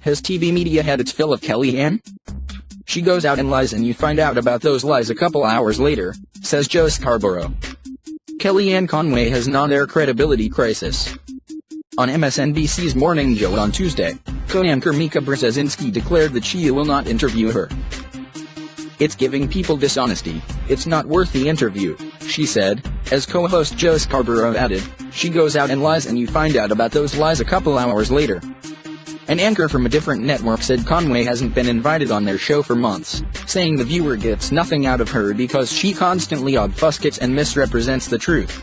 Has TV media had its fill of Kellyanne? She goes out and lies and you find out about those lies a couple hours later, says Joe Scarborough. Kellyanne Conway has an on-air credibility crisis. On MSNBC's Morning Joe on Tuesday, co-anchor Mika Brzezinski declared that she will not interview her. "It's giving people dishonesty, it's not worth the interview," she said. As co-host Joe Scarborough added, "She goes out and lies and you find out about those lies a couple hours later." An anchor from a different network said Conway hasn't been invited on their show for months, saying the viewer gets nothing out of her because she constantly obfuscates and misrepresents the truth.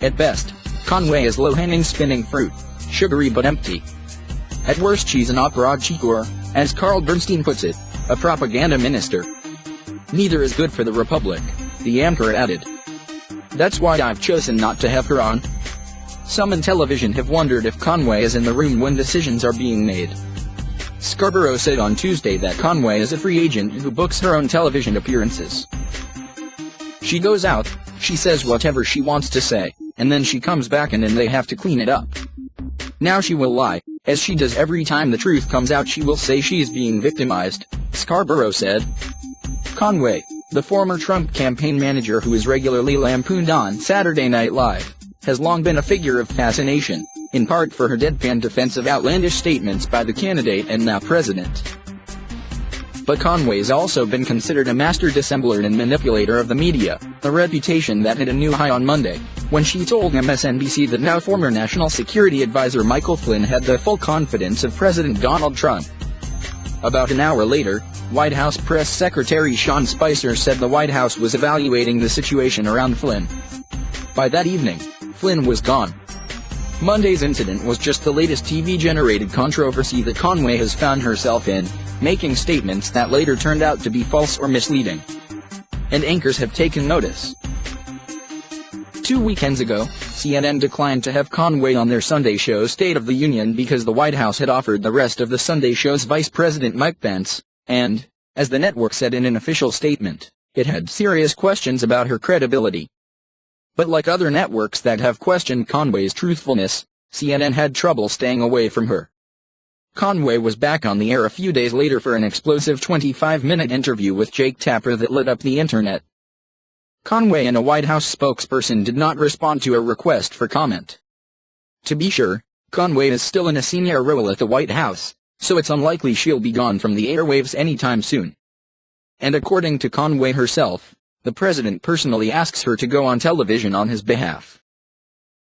At best, Conway is low-hanging spinning fruit, sugary but empty. At worst she's an apparatchik, as Carl Bernstein puts it, a propaganda minister. Neither is good for the Republic, the anchor added. "That's why I've chosen not to have her on." Some in television have wondered if Conway is in the room when decisions are being made. Scarborough said on Tuesday that Conway is a free agent who books her own television appearances. "She goes out, she says whatever she wants to say, and then she comes back and then they have to clean it up. Now she will lie, as she does every time the truth comes out. She will say she is being victimized," Scarborough said. Conway, the former Trump campaign manager who is regularly lampooned on Saturday Night Live, has long been a figure of fascination, in part for her deadpan defense of outlandish statements by the candidate and now president. But Conway's also been considered a master dissembler and manipulator of the media, a reputation that hit a new high on Monday, when she told MSNBC that now former National Security Advisor Michael Flynn had the full confidence of President Donald Trump. About an hour later, White House Press Secretary Sean Spicer said the White House was evaluating the situation around Flynn. By that evening, Flynn was gone. Monday's incident was just the latest TV-generated controversy that Conway has found herself in, making statements that later turned out to be false or misleading. And anchors have taken notice. 2 weekends ago, CNN declined to have Conway on their Sunday show State of the Union because the White House had offered the rest of the Sunday show's Vice President Mike Pence, and, as the network said in an official statement, it had serious questions about her credibility. But like other networks that have questioned Conway's truthfulness, CNN had trouble staying away from her. Conway was back on the air a few days later for an explosive 25-minute interview with Jake Tapper that lit up the internet. Conway and a White House spokesperson did not respond to a request for comment. To be sure, Conway is still in a senior role at the White House, so it's unlikely she'll be gone from the airwaves anytime soon. And according to Conway herself, the president personally asks her to go on television on his behalf.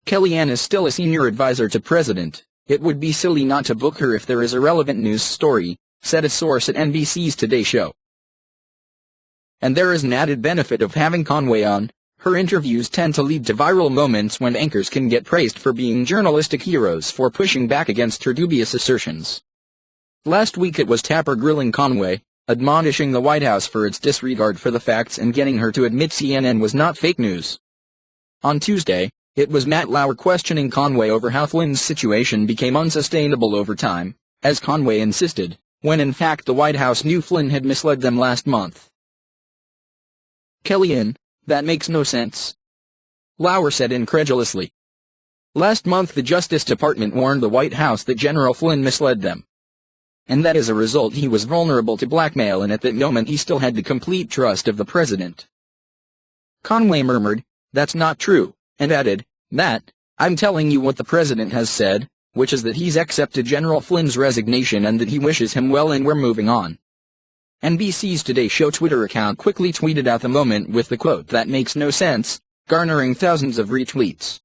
Kellyanne is still a senior advisor to president. "It would be silly not to book her if there is a relevant news story," said a source at NBC's Today Show. And there is an added benefit of having Conway on. Her interviews tend to lead to viral moments when anchors can get praised for being journalistic heroes for pushing back against her dubious assertions. Last week it was Tapper grilling Conway, admonishing the White House for its disregard for the facts and getting her to admit CNN was not fake news. On Tuesday, it was Matt Lauer questioning Conway over how Flynn's situation became unsustainable over time, as Conway insisted, when in fact the White House knew Flynn had misled them last month. "Kellyanne, that makes no sense," Lauer said incredulously. "Last month the Justice Department warned the White House that General Flynn misled them. And that as a result he was vulnerable to blackmail and at that moment he still had the complete trust of the president." Conway murmured, "That's not true," and added, "Matt, I'm telling you what the president has said, which is that he's accepted General Flynn's resignation and that he wishes him well and we're moving on." NBC's Today Show Twitter account quickly tweeted out the moment with the quote "that makes no sense," garnering thousands of retweets.